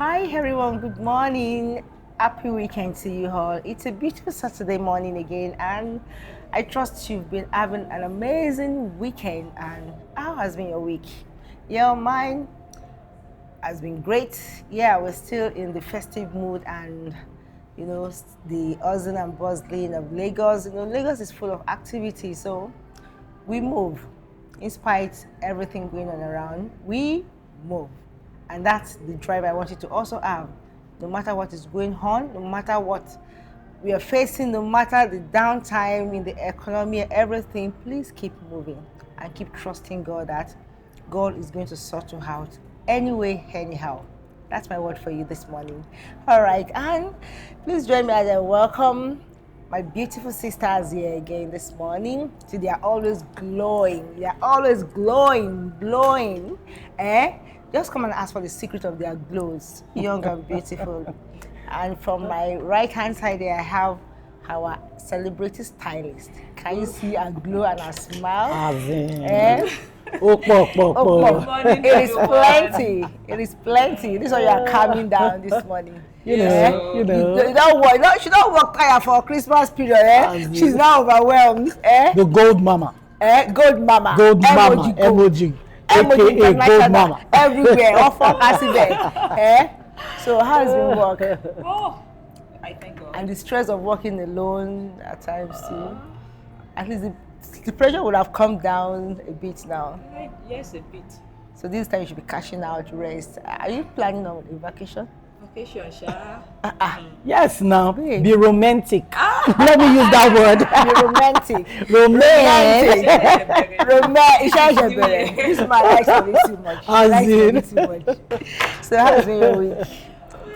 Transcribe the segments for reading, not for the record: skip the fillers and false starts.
Hi everyone, good morning. Happy weekend to you all. It's a beautiful Saturday morning again, and I trust you've been having an amazing weekend. And how has been your week? Yeah, mine has been great. Yeah, we're still in the festive mood, and the hustle and bustling of Lagos. Lagos is full of activity, so we move. In spite everything going on around, we move. And that's the drive I want you to also have. No matter what is going on, no matter what we are facing, no matter the downtime in the economy, everything, please keep moving and keep trusting God that God is going to sort you out anyway, anyhow. That's my word for you this morning. All right, and please join me as I welcome my beautiful sisters here again this morning. See, they are always glowing. They are always glowing, glowing. Just come and ask for the secret of their glows, young and beautiful. And from my right-hand side there, I have our celebrity stylist. Can you see her glow and her smile? It is plenty. It is plenty. This is why you are calming down this morning. You don't work. She don't work tired for Christmas period. She's now overwhelmed. The gold mama. Gold mama. Gold mama. Emoji. AKA gold mama. Everywhere. All for accident. So how has been work? Oh, I thank God. And the stress of working alone at times too. At least the pressure would have come down a bit now. Yes, a bit. So this time you should be cashing out, rest. Are you planning on a vacation? Vacation, Sha. Yes, now be romantic. Let me use that word. Be romantic. Romantic. This man likes to too much. So how's been your week?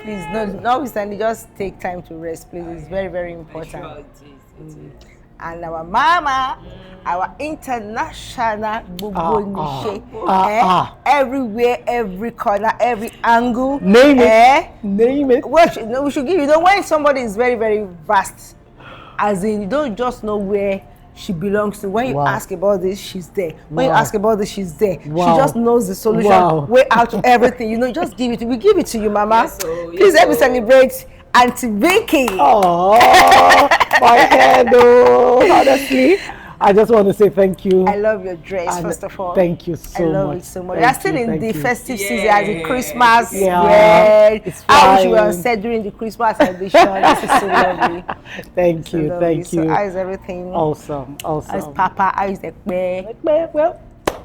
Please, notwithstanding, just take time to rest, please. It's very, very important. Sure it is. And our mama, our international everywhere, every corner, every angle. Name it. We should give when somebody is very, very vast, as in you don't just know where she belongs to. When you ask about this, she's there. When you ask about this, she's there. She just knows the solution, way out to everything. Just give it. We give it to you, mama. Yes, so, please let me celebrate Auntie Vicky. Oh, my head, honestly. I just want to say thank you. I love your dress, first of all. Thank you so much. I love it so much. You're still in the festive season, as in Christmas. Yeah, it's fine. I wish you were said during the Christmas celebration. This is so lovely. Thank you. So how is everything? Awesome. How's Papa? How is the well,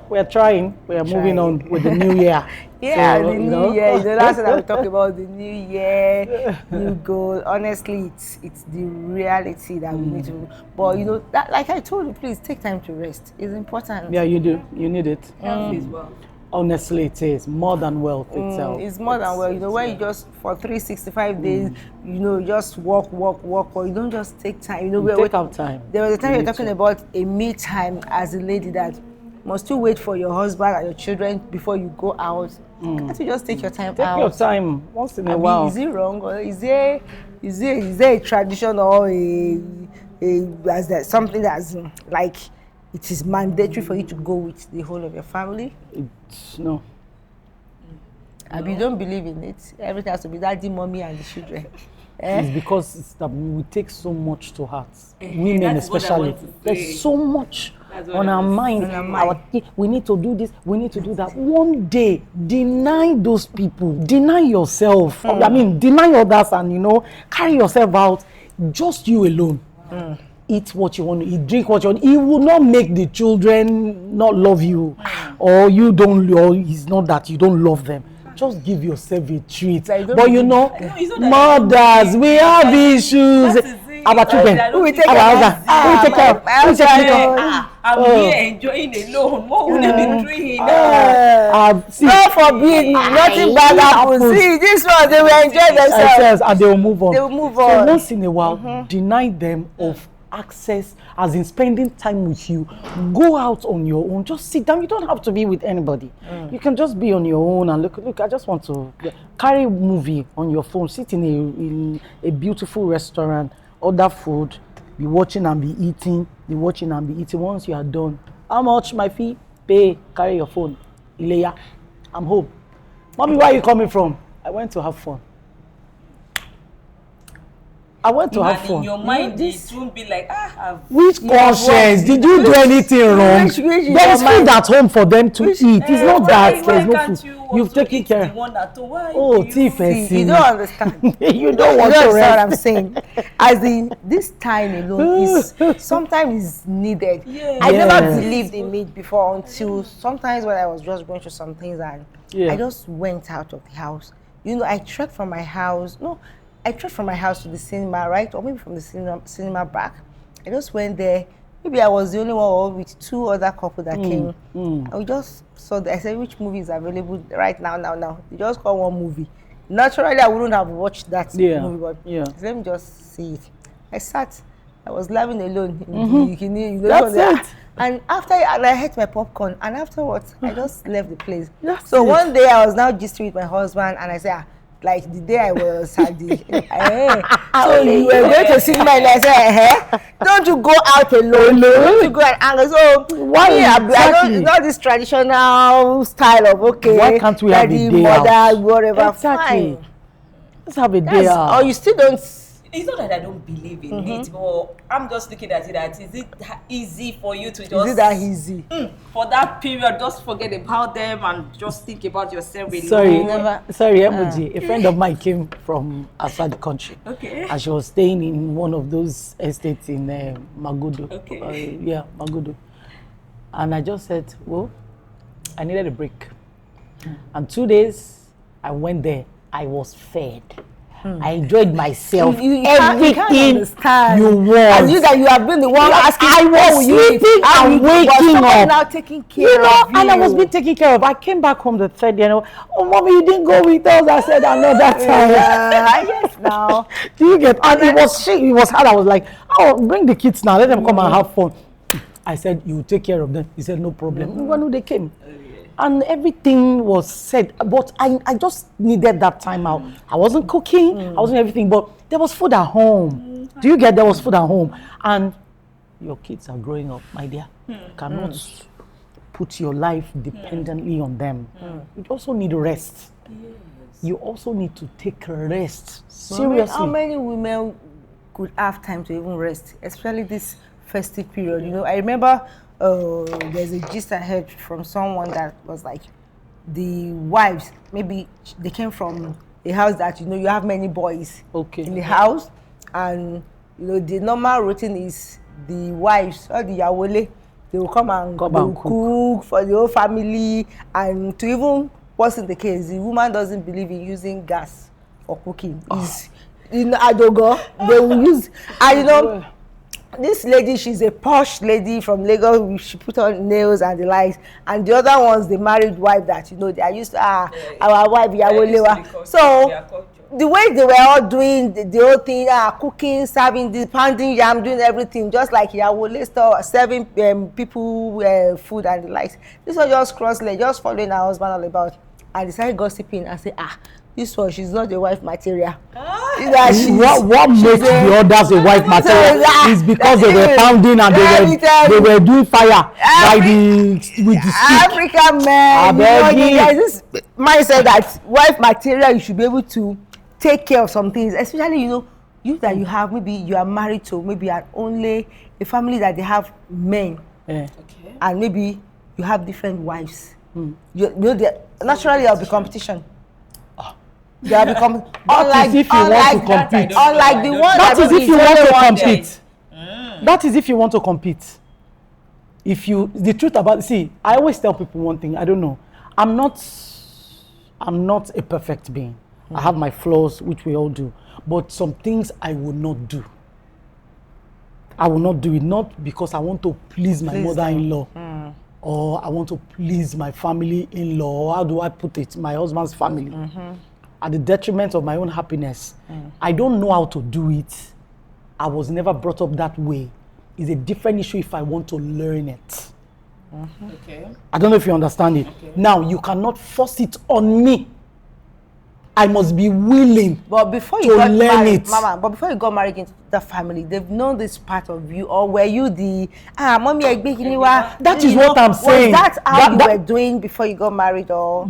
we're trying. We are moving on with the new year. Yeah, so, the new year. The last time we talk about the new year, new goal. Honestly, it's the reality that we need to. But that, like I told you, please take time to rest. It's important. Yeah, you do. You need it. Health is well. Honestly, it is more than wealth itself. It's more than well. When you just for 365 days, just walk, or you don't just take time. Take out time. There was a time you're talking about a me time as a lady that must you wait for your husband and your children before you go out. Can't you just take your time out? Take your time once in a while. Is it wrong, or is there a tradition or something that's like it is mandatory for you to go with the whole of your family? No. You don't believe in it? Everything has to be daddy, mommy, and the children. It's because we take so much to heart. Women especially. There's so much on our mind. We need to do this, we need to do that. One day, deny those people, deny yourself. Deny others and, carry yourself out. Just you alone. Eat what you want to eat, drink what you want. It will not make the children not love you. Or it's not that you don't love them. Just give yourself a treat. But mothers, we have issues. Our children, who will take care of? I'm here enjoying alone. What would I be doing? God forbid, nothing bad happens. See, this one, they will enjoy themselves. And they will move on. So once in a while, deny them of access, as in spending time with you. Go out on your own. Just sit down. You don't have to be with anybody. You can just be on your own and look. I just want to carry a movie on your phone. Sit in a beautiful restaurant. Order food. Be watching and be eating. Be watching and be eating. Once you are done, how much my fee? Pay. Carry your phone. Ileya. I'm home. Mommy, where are you coming from? I went to have fun. I went to have fun. In your mind, it won't be like, Which conscience? Did you do anything wrong? There is food at home for them to eat. It's not that there's no food. You've taken care. Oh, thief. You don't understand. You don't want to rest. What I'm saying. As in, this time alone is sometimes needed. Yeah. I never believed in it before until sometimes when I was just going through some things and I just went out of the house. You know, I trekked from my house. I trekked from my house to the cinema, right? Or maybe from the cinema back. I just went there. Maybe I was the only one with two other couple that came. And we just saw I said, which movie is available right now? They just call one movie. Naturally, I wouldn't have watched that movie, but let me just see it. I sat. I was laughing alone. That's it. And after I had my popcorn, and afterwards, I just left the place. One day, I was now gisting with my husband, and I said, like the day I was at the, so you were going to cinema, and I said, don't you go out alone? Don't you go and so why exactly? I don't not this traditional style of why can't we have a day out? Whatever. Exactly. Fine. Let's have a day out. Or you still don't. It's not that I don't believe in it, but I'm just looking at it that is it easy for you to just... Is it that easy? For that period, just forget about them and just think about yourself. Sorry, Emoji. A friend of mine came from outside the country. Okay. And she was staying in one of those estates in Magodo. Okay. Magodo. And I just said, well, I needed a break. And 2 days, I went there. I was fed. I enjoyed myself. You everything you want. And you that you have been the one asking. I was sleeping and waking up. Now taking care of you. And I was being taken care of. I came back home the third day. Oh, mommy, you didn't go with us. I said another time. Yes, now. Do you get? And it was hard. I was like, oh, bring the kids now. Let them come and have fun. I said, you take care of them. He said, no problem. When they came. And everything was said, but I just needed that time out. I wasn't cooking, I wasn't everything, but there was food at home. Do you get there was food at home? And your kids are growing up, my dear. You cannot put your life dependently on them. You also need rest. Yes. You also need to take rest. Seriously. How many women could have time to even rest, especially this festive period? You know, I remember there's a gist I heard from someone that was like, the wives, maybe they came from a house that, you have many boys in the house, and, the normal routine is the wives or the yawole, they will come and cook for the whole family, and to even what's in the case, the woman doesn't believe in using gas for cooking. In Adogo, they will use, and this lady, she's a posh lady from Lagos. She put on nails and the likes, and the other ones, the married wife that they are used to. Our wife Yawolewa. So the way they were all doing the whole thing, cooking, serving, pounding yam, doing everything, just like Yawole store, serving people food and the likes. This was just cross-leg, just following her husband all about, and decided gossiping and say, this one, she's not the wife material. What makes the others a wife material is because they were pounding and they were doing fire with the stick. African men, there's this mindset that wife material, you should be able to take care of some things, especially you that you have, maybe you are married to maybe only a family that they have men, and maybe you have different wives. Naturally there'll be competition. They are becoming unlike the one that is if you want to compete. That is if you want to compete. The truth about, I always tell people one thing. I don't know. I'm not a perfect being. I have my flaws, which we all do. But some things I will not do. I will not do it, not because I want to please my mother-in-law, or I want to please my family-in-law, or how do I put it, my husband's family. At the detriment of my own happiness. I don't know how to do it. I was never brought up that way. It's a different issue if I want to learn it. Okay. I don't know if you understand it. Now, you cannot force it on me. I must be willing But before you to got learn married, it. Mama, but before you got married into the family, they've known this part of you, or were you the mommy egbe kiniwa? That is what I'm saying. Was that how That- you that- were doing before you got married, or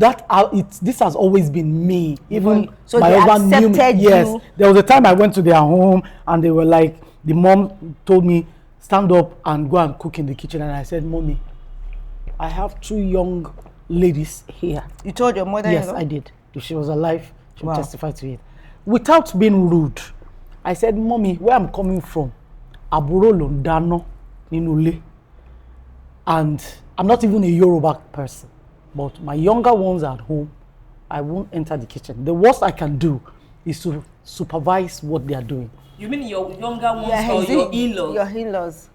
This has always been me. Even so my they husband knew me. accepted Yes, you? there was a time I went to their home and they were like, the mom told me, stand up and go and cook in the kitchen, and I said, Mommy, I have 2 young ladies here. You told your mother? Yes, I did. If she was alive, she would Wow. testify to it. Without being rude, I said, Mommy, where I'm coming from, àbúrò ló ń dáná nínú ilé. And I'm not even a Yoruba person, but my younger ones are at home. I won't enter the kitchen. The worst I can do is to supervise what they are doing. You mean your younger ones or is your it in-laws? Your in-laws.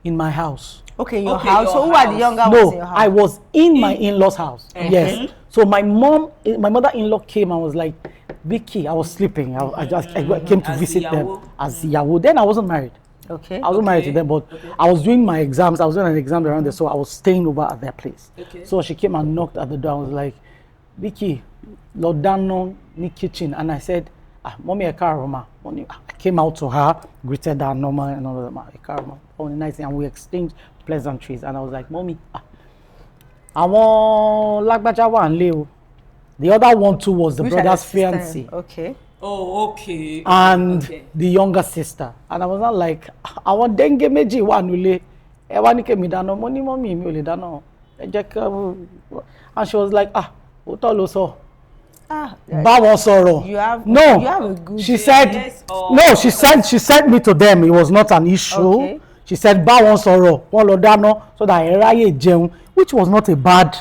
In my house. Okay, your Okay, house. your So who are the house. younger ones in No, your house? I was in my in-laws' house. Yes. So my mother-in-law came and was like, Vicky, I was sleeping. I came to As visit the them yawo. as the yawo. Then I wasn't married. Okay. I wasn't married to them, but I was doing my exams. I was doing an exam around there, so I was staying over at their place. Okay. So she came and knocked at the door. I was like, Vicky, Lodano ni kitchen. And I said, Mommy, Ekaroma. I came out to her, greeted her normal and all of that. Ekaroma, only nice, and we exchanged pleasantries. And I was like, Mommy, àwọn lágbájá wà nílé o. The other one too was the Which are brother's the sisters? fiancé. Oh, okay. And Okay. the younger sister. And I was not like, àwọn dengue méjì wà nílé. Ẹ wá ní kémi dáná, mo ní mọ́mì mi ò lè dáná. Ẹ jẹ́ ká. And she was like, òótọ́ ló sọ. Bá wọn sọ̀rọ̀. You have a good. She said, Yes, she sent me to them. It was not an issue. Okay. She said, bá wọn sọ̀rọ̀, wọ́n lọ dáná, so that ẹ ráyè jẹun, which was not a bad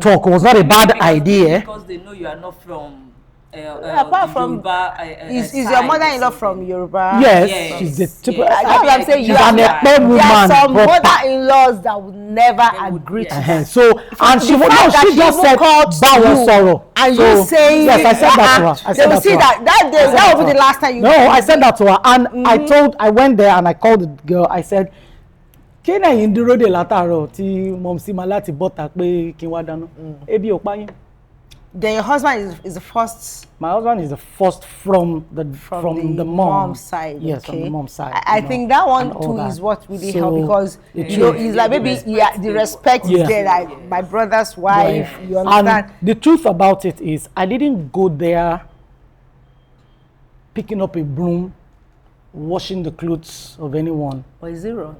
talk. It was not a bad idea. Because they know you are not from apart the from Yoruba, is your side mother-in-law or from something. Yoruba? Yes, she's the typical. yes. That's what I'm saying. She's an Ekpe There are woman. some proper. mother-in-laws that would never would, agree to yes. that. So, and she The was fact no, that she she just even said, called báwo you, sọ̀rọ̀. And So, you saying, yes, I said that to her. I they said will that see to her. that day. That will be the last time you. No, I said that to her, and I went there and I called the girl. I said, kí ni ẹ̀yin dúró dè látàárọ̀ tí mọ̀mísí máa láti bọ́ta pé kí n wá dáná? Ebi ò pa yín. Then your husband is the first My husband is the first from the mom's side. Yes, okay. from the mom's side. I think that one and all too that. is what really So, helped, because it's you know true. it's like maybe the respect is Yeah. there, like my brother's wife. Yeah. You understand? And the truth about it is, I didn't go there picking up a broom, washing the clothes of anyone. Or is it wrong?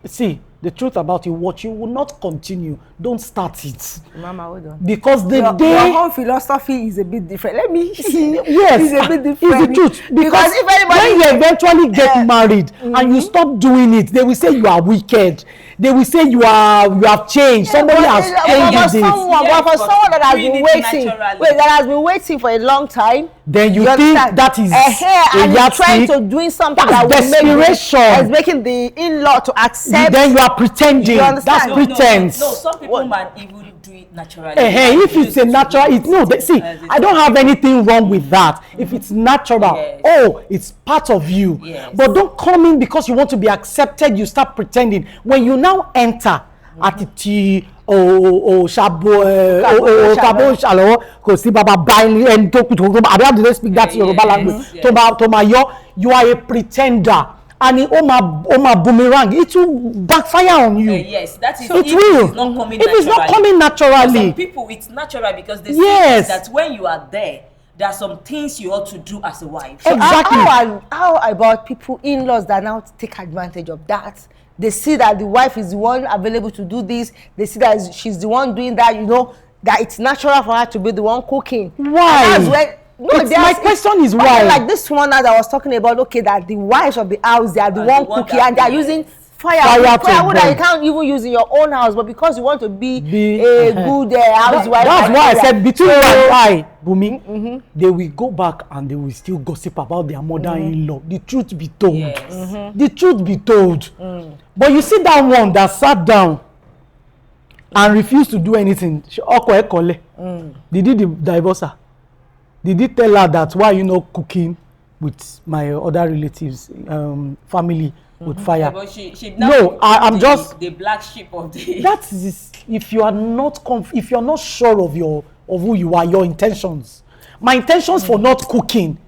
See, the truth about it, what you will not continue, don't start it. Mama, hold on. Because the Your day... home philosophy is a bit different. Let me see. Yes, It's a bit different. it's the truth. Because if anybody, when you eventually get married and you stop doing it, they will say you are wicked. They will say you have changed. Somebody has but changed for this. someone, Yes, but for but someone that has doing been it waiting, naturally. that has been waiting for a long time, Then you think understand? that is and a you're trying yardstick. to doing something That's that will make desperation. is making the in-law to accept. Then you are pretending. You understand? That's pretense. No, some people might even do it naturally. If it's a natural, see, I don't have anything wrong with that. If it's natural, Yes. it's part of you. Yes. But don't come in because you want to be accepted. You start pretending. When you now enter at the ṣàbò tàbó ṣàlọ́wọ́ kò sí bàbá báyìí ẹni tó kù tó àbí how do they speak that Yoruba language tó máa yọ, you are a pretender. And it boomerang. It will backfire on you. Yes, that is So if it will. it's not coming If it's not coming naturally. For some people, it's natural because they Yes. see that when you are there are some things you ought to do as a wife. So Exactly. how about people in-laws that now take advantage of that? They see that the wife is the one available to do this. They see that she's the one doing that. You know that it's natural for her to be the one cooking. Why? And that's when, My question is why? Like this one that I was talking about. Okay, that the wives of the house, they are the one cooking, and they are using firewood that you can't even use in your own house, but because you want to be a good housewife. That's why I said between you and I, Bunmi, they will go back and they will still gossip about their mother-in-law. The truth be told. Yes. The truth be told. But you see that one that sat down and refused to do anything. Did he divorce her? Did he tell her that why you not cooking with my other relatives, family with fire? Yeah, but she No, I'm just the black sheep of the. that is if you are not if you're not sure of who you are, your intentions. My intentions for not cooking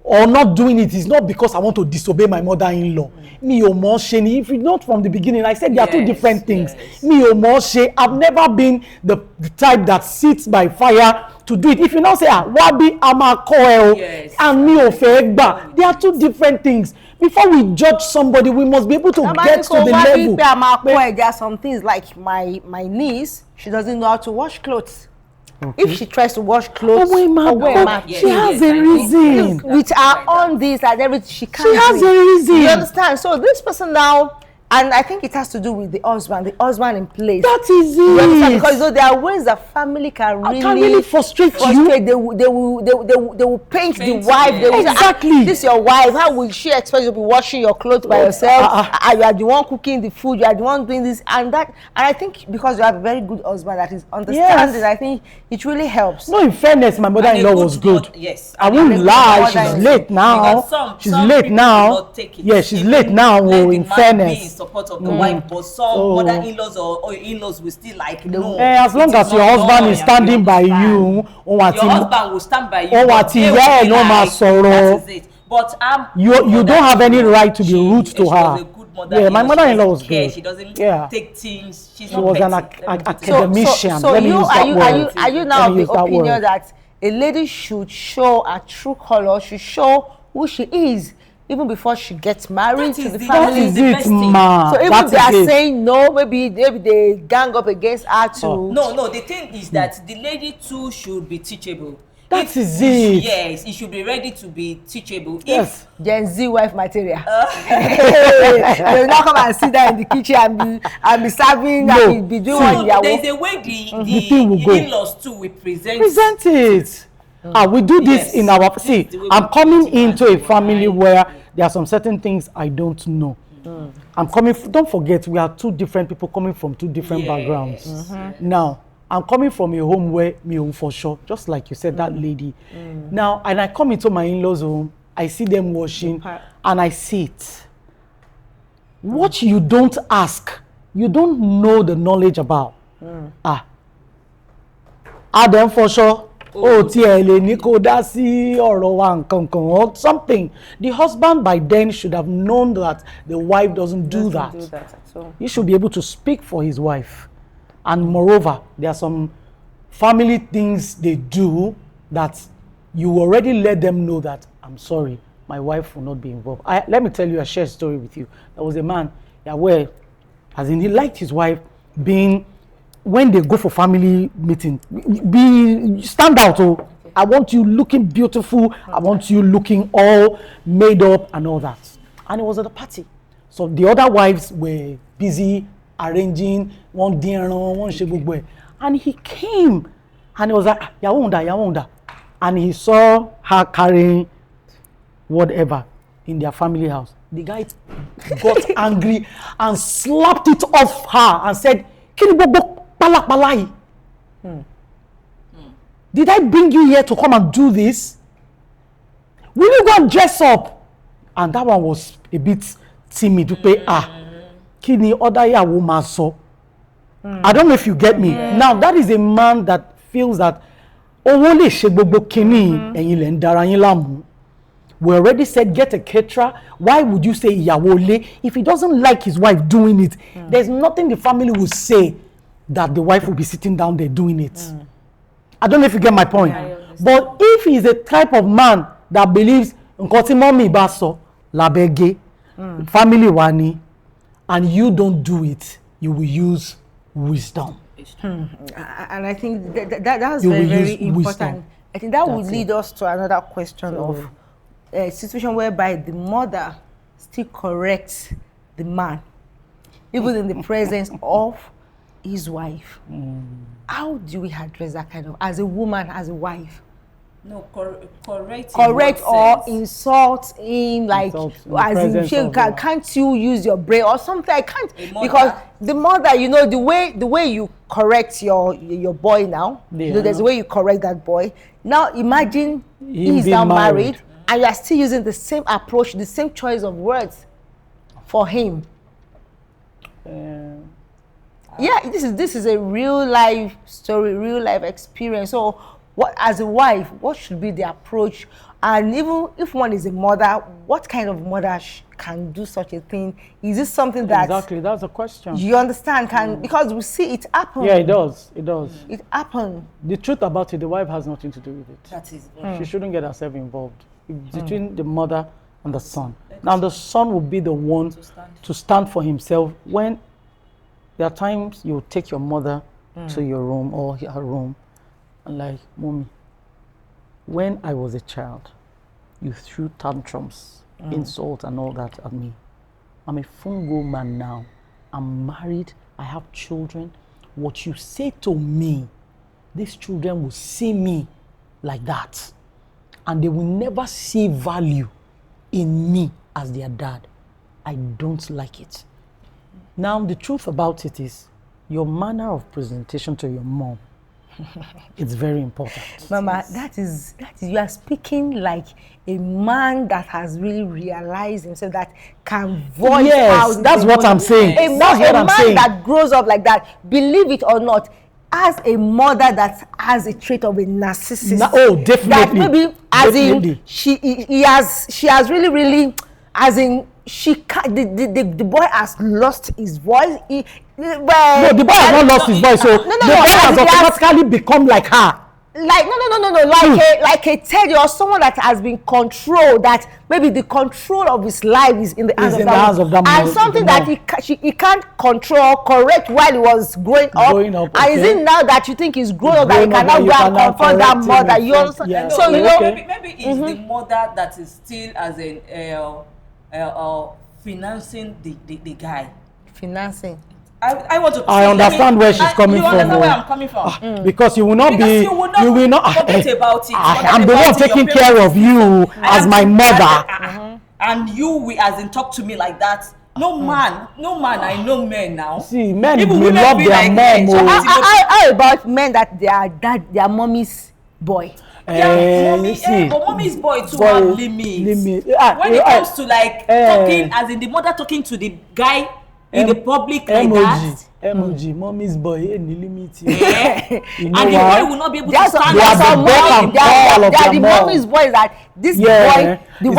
or not doing it is not because I want to disobey my mother-in-law. Me ò mọ̀ ṣe ni. If it's not from the beginning, I said there are two different things. Me ò mọ̀ ṣe. I've never been the type that sits by fire to do it. If you now say, Wabi, I'm a coel, and me ò fẹ́ gbà, there are two different things. Before we judge somebody, we must be able to get to the level. There are some things like my niece, she doesn't know how to wash clothes. Okay. If she tries to wash clothes, she has a reason. With her own this and everything, she can't. She has a reason. You understand? So this person now, and I think it has to do with the husband in place. That is it. Because there are ways that family can really frustrate you. They will paint the wife. They will exactly. Say, this is your wife. How will she expect you to be washing your clothes by yourself? You are the one cooking the food. You are the one doing this and that. And I think because you have a very good husband that is understanding, I think it really helps. No, in fairness, my mother-in-law was good. Yes, I won't lie. She's late now. She's late now. Yeah, she's late now. In fairness. Support of the wife, but some mother-in-laws or in-laws will still like no. As long as your husband is standing by you, your husband will stand by you. That is it. But you don't have any right to be rude to her. Yeah, my mother-in-law was good. She doesn't take things. She was an academician. So are you now of the opinion that a lady should show her true color, should show who she is? Even before she gets married to the family. That is it, ma. So even if they are saying no, maybe they gang up against her too. No. The thing is that the lady too should be teachable. That is it. Yes, it should be ready to be teachable. Yes. Gen Z wife material. They will not come and sit there in the kitchen and be serving and be doing what they are. There's a way the in-laws too will present it. We do this in our I'm coming into a family where there are some certain things I don't know. I'm coming don't forget we are two different people coming from two different backgrounds. Now I'm coming from a home where me home for sure, just like you said, that lady. Now, and I come into my in-laws' home, I see them washing, and I see it. What you don't ask, you don't know the knowledge about. Them for sure. Or something. The husband by then should have known that the wife doesn't do that. He should be able to speak for his wife. And moreover, there are some family things they do that you already let them know that, I'm sorry, my wife will not be involved. Let me tell you a shared story with you. There was a man, where, as in he liked his wife being, when they go for family meeting, stand out. I want you looking beautiful. I want you looking all made up and all that. And it was at a party. So the other wives were busy arranging one dinner, one shebugwe. And he came and he was like, Yawunda. And he saw her carrying whatever in their family house. The guy got angry and slapped it off her and said, did I bring you here to come and do this? Will you go and dress up? And that one was a bit timid to pay. Kini other ya woman so. I don't know if you get me. Now that is a man that feels that only shebobo kini eyin le ndara yin lamu. We already said get a caterer. Why would you say yawole if he doesn't like his wife doing it? There's nothing the family will say that the wife will be sitting down there doing it. I don't know if you get my point. But if he's a type of man that believes nkoti mommy baso labege family wani and you don't do it, you will use wisdom. And I think that's very, very important. Wisdom. I think that would lead us to another question of a situation whereby the mother still corrects the man, even in the presence of his wife. How do we address that kind of, as a woman, as a wife? No, correct or insult him, like as in can't you use your brain or something? I can't, because the mother, you know, the way you correct your boy now, you know, there's a way you correct that boy. Now imagine he's now married and you are still using the same approach, the same choice of words for him. Yeah, this is a real life story, real life experience. So what, as a wife, what should be the approach? And even if one is a mother, what kind of mother can do such a thing? Is this something that... Exactly, that's the question. You understand? Because we see it happen. Yeah, it does. It does. It happen. The truth about it, the wife has nothing to do with it. That is She shouldn't get herself involved. It's between the mother and the son. Now the son will be the one to stand for himself. When there are times you take your mother to your room or her room and like, Mommy, when I was a child, you threw tantrums, insult and all that at me. I'm a fungo man now. I'm married, I have children. What you say to me, these children will see me like that. And they will never see value in me as their dad. I don't like it. Now, the truth about it is, your manner of presentation to your mom, it's very important. Mama, that is, you are speaking like a man that has really realized himself, that can voice out. That's what I'm saying. That's what I'm saying. A man that grows up like that, believe it or not, as a mother that has a trait of a narcissist. Oh, definitely. That maybe, as in, she has really, as in, the boy has lost his voice. No, the boy has not lost his voice, so the boy has automatically become like her. Like like a Teddy or someone that has been controlled, that maybe the control of his life is in the hands of that man, and something that he can't correct while he was growing up. And is it now that you think he's grown up that he cannot go and confront that mother? You understand? Yeah. So maybe it's the mother that is still as financing the guy. Financing. I understand where she's coming from. You understand where I'm coming from? Because you will not forget about it. I'm the one taking care of you as my mother. And you, as in, talk to me like that. No man, I know men now. See, men will love their mom. How about men that their mommy's boy? Mommy's boy too have limits. When it comes to like talking, as in the mother talking to the guy in the public like that. Emoji, mommy's boy, any limit. And the boy will not be able to stand up. The mommy's boy is that this boy, the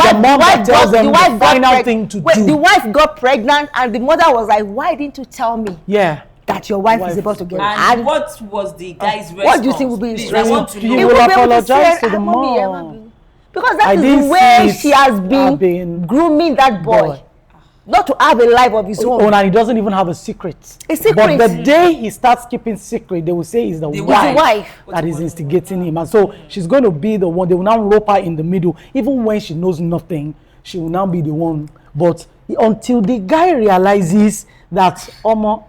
wife got pregnant, and the mother was like, "Why didn't you tell me?" Yeah. That your wife is about to get. And what was the guy's response? What do you think will be his response? He will apologize to the mom. Because that is the way she has been grooming that boy. Not to have a life of his own. And he doesn't even have a secret. A secret. But the day he starts keeping secret, they will say it's the wife that is instigating him. And so she's going to be the one. They will now rope her in the middle. Even when she knows nothing, she will now be the one. But until the guy realizes that,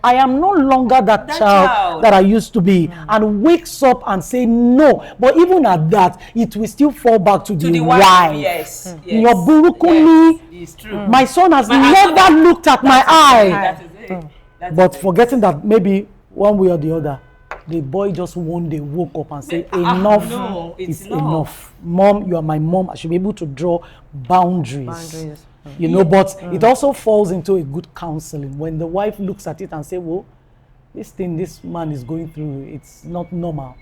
I am no longer that child that I used to be, and wakes up and say no. But even at that, it will still fall back to the wife. Yes. Your burukuni. It's true. My son has never looked at my eye. That is it. But forgetting that maybe one way or the other, the boy just one day woke up and said, enough is enough. Mom, you are my mom. I should be able to draw boundaries. You know, but it also falls into a good counseling. When the wife looks at it and say, well, this thing this man is going through, it's not normal.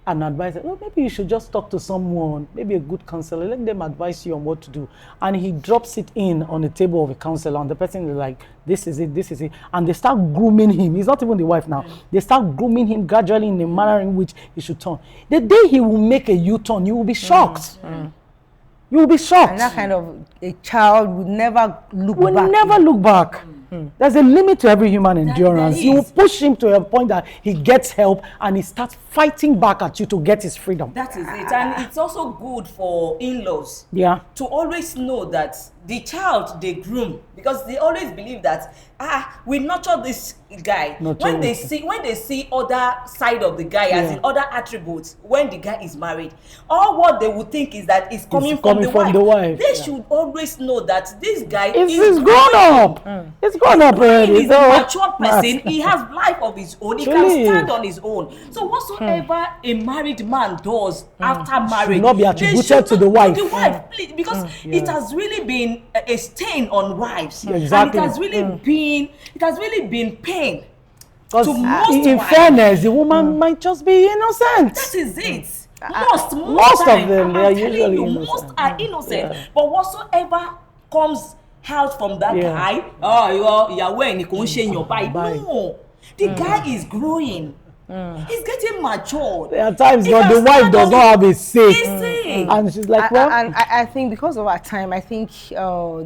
And advise, well, maybe you should just talk to someone, maybe a good counselor, let them advise you on what to do. And he drops it in on the table of a counselor, and the person is like, this is it. And they start grooming him. He's not even the wife now. They start grooming him gradually in the manner in which he should turn. The day he will make a U-turn, you will be shocked. You will be shocked. And that kind of a child would never look back. Will never look back. There's a limit to every human endurance. You will push him to a point that he gets help and he starts fighting back at you to get his freedom. That is it. And it's also good for in-laws to always know that the child they groom, because they always believe that we nurture this guy. When they see other side of the guy, as in other attributes, when the guy is married, all what they would think is that it's coming from the wife. They should always know that this guy is grown up. It's grown up already. He's a mature person. He has life of his own. He can stand on his own. So whatsoever a married man does after marriage should not be attributed to the wife. Please, because it has really been a stain on wives. Exactly. And it has really been pain Because in fairness, the woman might just be innocent. That is it. Most of them, they are usually innocent. Most are innocent. But whatsoever comes out from that guy, you're wearing your body. No, the guy is growing. He's getting mature. There are times when the wife does not have a say. And she's like, well. And I think because of our time, I think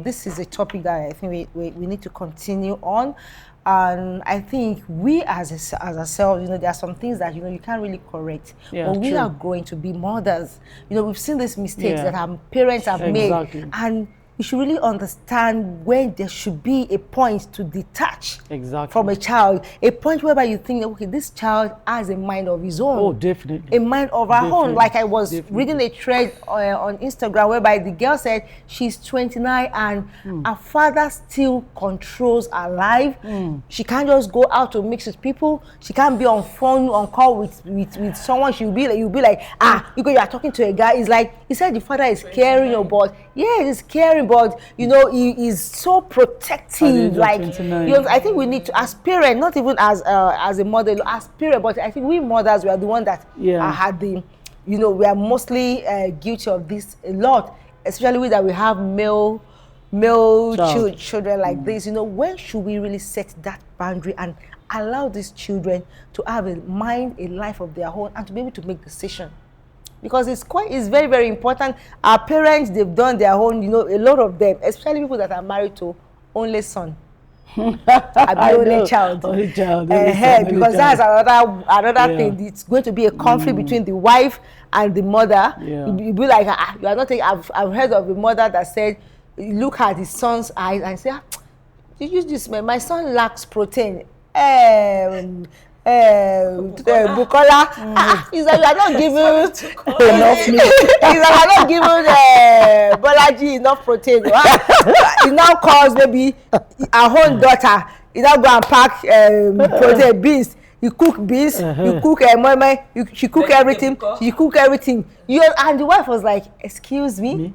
this is a topic that I think we need to continue on. And I think we as ourselves, there are some things that, you can't really correct. Yeah, but we true. are going to be mothers. We've seen these mistakes that our parents have made. And we should really understand when there should be a point to detach from a child. A point whereby you think, okay, this child has a mind of his own. Oh, definitely. A mind of her own. Like I was reading a thread on Instagram whereby the girl said she's 29 and her father still controls her life. She can't just go out to mix with people. She can't be on call with someone. You'll be like, you are talking to a guy. It's like, he said the father is caring, but yeah, he's caring. But he is so protective. Like I think we need to, as parents, not even as a mother, as parents, but I think we mothers, we are the one that had the, we are mostly guilty of this a lot, especially with that we have male children like this. When should we really set that boundary and allow these children to have a life of their own and to be able to make decisions? Because it's very, very important. Our parents, they've done their own, a lot of them, especially people that are married to only son. Only child. Only child. Because that's another thing. It's going to be a conflict between the wife and the mother. You'll be like, you are not taking. I've heard of a mother that said, look at his son's eyes and say, you use this, man. My son lacks protein. Bukola, is that you are not giving enough meat. Is that you are not giving Bolaji enough protein. It now calls maybe our own daughter. He now go and pack protein beans. You cook beans. You cook she cook everything. She cook everything. And the wife was like, excuse me.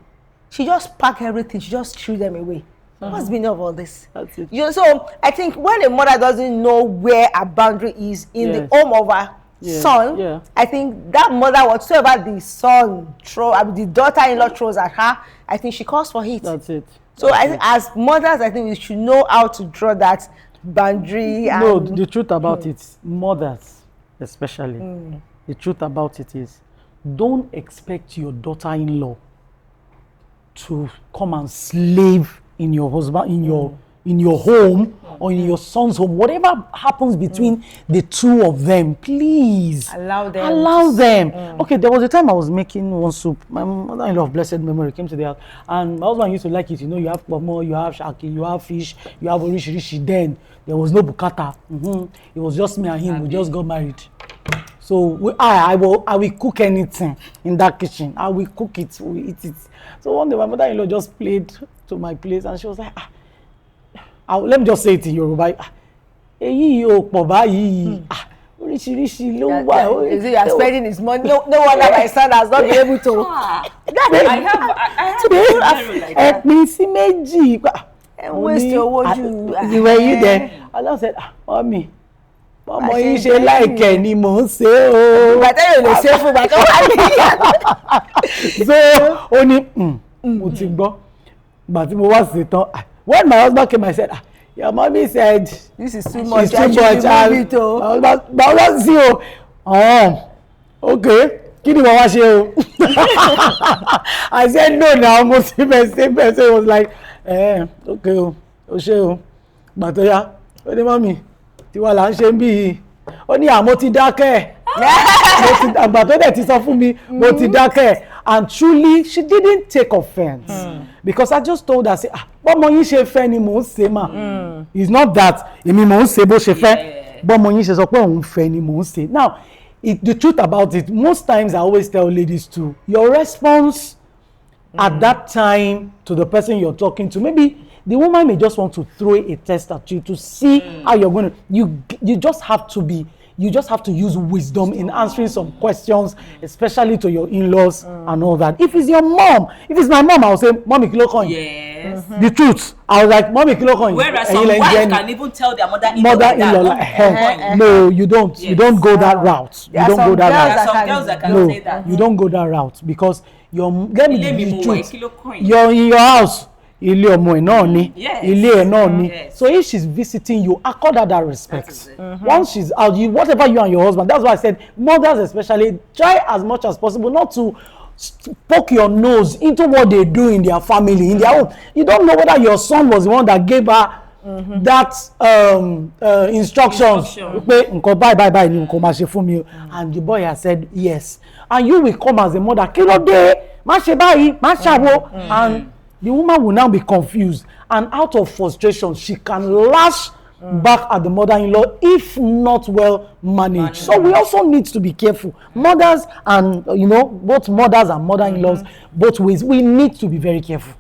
She just packed everything. She just threw them away. What's the meaning of all this? That's it. So I think when a mother doesn't know where a boundary is in the home of her son, I think that mother, whatsoever the son the daughter-in-law throws at her, I think she calls for it. That's it. So I think as mothers, I think we should know how to draw that boundary. No, the truth about it, mothers especially, the truth about it is, don't expect your daughter-in-law to come and slave in your husband, in your home or in your son's home. Whatever happens between the two of them, please allow them. Okay, there was a time I was making one soup. My mother-in-law of blessed memory came to the house, and my husband used to like it. You have pomo, you have shaki, you have fish, you have orishi. Then there was no bukata. It was just me and him. We just got married. So I will cook anything in that kitchen. I will cook it. We eat it. So one day my mother-in-law just played to my place and she was like, let me just say it in Yoruba. You are spending his money. No wonder my son has not been able to. I have waste your word. Were you there? Allah said, mommy. Ọmọ yìí ṣe láìkẹ́ ni mò ń ṣe o. Bàtà yóò lè ṣe fún bàtà wà ní. So ó ní mo ti gbọ́. Ìgbà tí mo wá sí tán, when my husband came, I said, your mommy said this is too much. She's too much. My husband see o. Okay. Kí ni mo wá ṣe o? I said no now. Mo ti bẹ̀ ṣe so it was like okay o ṣe o. Ìgbà tó yá ó ní mọ́mì. Tiwa là ń ṣe ń bí i ó ní àmọ́ ti dákẹ́ àgbà tó dẹ̀ ti sọ fún mi mo ti dákẹ́, and truly she didn't take offense because I just told her say bọ́mọ yín ṣe fẹ́ ni mò ń ṣe mà it's not that èmi mò ń ṣe bó ṣe fẹ́ bọ́mọ yín ṣe sọ pé òun fẹ́ ni mò ń ṣe. Now the truth about it, most times I always tell ladies too, your response at that time to the person you're talking to, maybe the woman may just want to throw a test at you to see how you're going to. You just have to use wisdom in answering some questions, especially to your in-laws and all that. If it's your mom, if it's my mom, I'll say, "Mommy, kí ló kàn yín?" Yes. The truth. I was like, mommy, kilo coin. Whereas some wives can even tell their mother-in-law like, no, you don't. Yes. You don't go that route. You don't go that route. There are some girls that can say that. You don't go that route because let me give you the truth. You're in your house. Yes. So if she's visiting you, accord her that respect. Once she's out, whatever you and your husband, that's why I said mothers especially, try as much as possible not to poke your nose into what they do in their family, in their own. You don't know whether your son was the one that gave her that instructions. And the boy has said yes. And you will come as a mother, and the woman will now be confused, and out of frustration, she can lash back at the mother-in-law if not well managed. So we also need to be careful. Mothers and, both mothers and mother-in-laws, both ways, we need to be very careful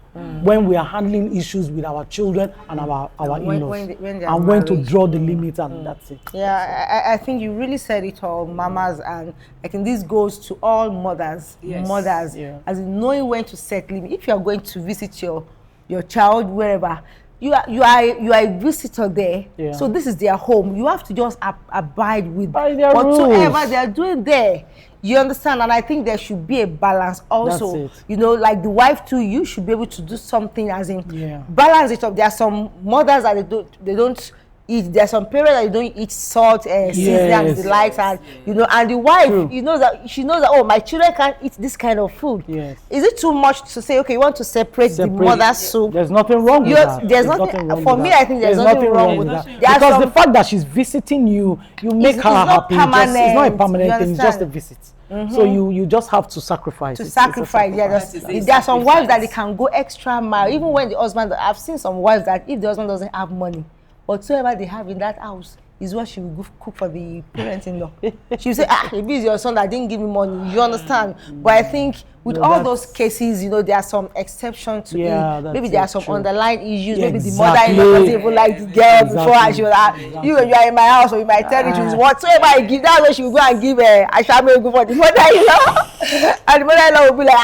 when we are handling issues with our children and our in-laws, and when to draw the limit, and that's it. Yeah, I think you really said it all, mamas, and I think this goes to all mothers, as in knowing when to set limit. If you are going to visit your child wherever, you are a visitor there, so this is their home. You have to just abide with whatsoever they are doing there. You understand? And I think there should be a balance also. Like the wife too, you should be able to do something as in balance it up. There are some mothers that they don't eat. There are some parents that don't eat salt and seasoning and the likes, and and the wife, she knows that, oh, my children can't eat this kind of food. Is it too much to say, okay, you want to separate the mother's soup? There's nothing wrong with that. There's nothing for me. I think there's nothing wrong with that. Because the fact that she's visiting you make her happy. It's not a permanent thing. It's just a visit. So you just have to sacrifice. There are some wives that they can go extra mile, even when the husband. I've seen some wives that if the husband doesn't have money, whatsoever they have in that house is what she will go cook for the parents-in-law. She will say, maybe it's your son that didn't give me money. You understand? But I think with all those cases, there are some exceptions to it. Maybe there are some underlying issues. Maybe the mother-in-law doesn't even like the girl before, and she was like, you are in my house or in my territory. Whatsoever I give, that's what she will go and give I shall make good for the mother-in-law. And the mother-in-law will be like,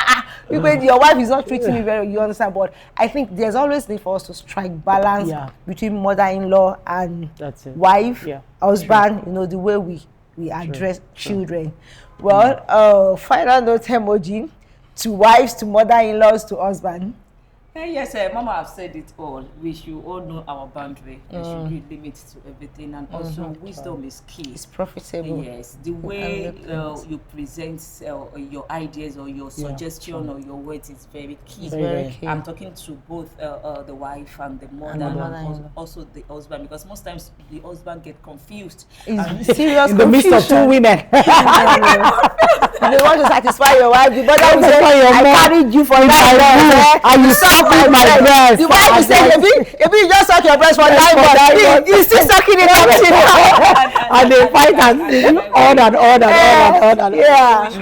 because your wife is not treating me very well, you understand? But I think there's always need for us to strike balance between mother-in-law and wife, husband, the way we address children. Well, final note emoji to wives, to mother-in-laws, to husband. Yes, Mama have said it all. We should all know our boundary. There should be limits to everything, and also wisdom is key. It's profitable. Yes, the way you present your ideas or your suggestion or your words is very key. Very key. I'm talking to both the wife and the mother, and also the husband, because most times the husband get confused. It's serious in the midst of two women. They want to satisfy your wife. The mother will say, I carried you for 9 months. And you suck with my breast. The wife will say, if you just suck your breast for 9 months, you still sucking it up till now. And they fight and on and on.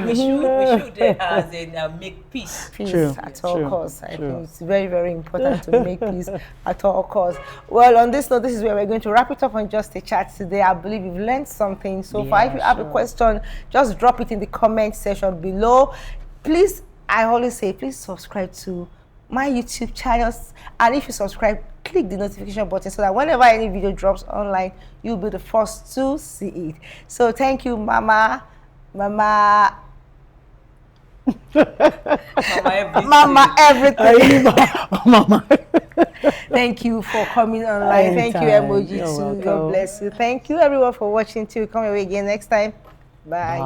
We should as in make peace. At all costs. I think it's very, very important to make peace at all costs. Well, on this note, this is where we're going to wrap it up on Just a Chat today. I believe you've learned something so far. If you have a question, just drop it in the comment section below. Please, I always say, please subscribe to my YouTube channels, and if you subscribe, click the notification button so that whenever any video drops online, you'll be the first to see it. So thank you, Mama everything. Thank you for coming online. Thank you, emoji too. God bless you. Thank you everyone for watching too. Come away again next time. Bye.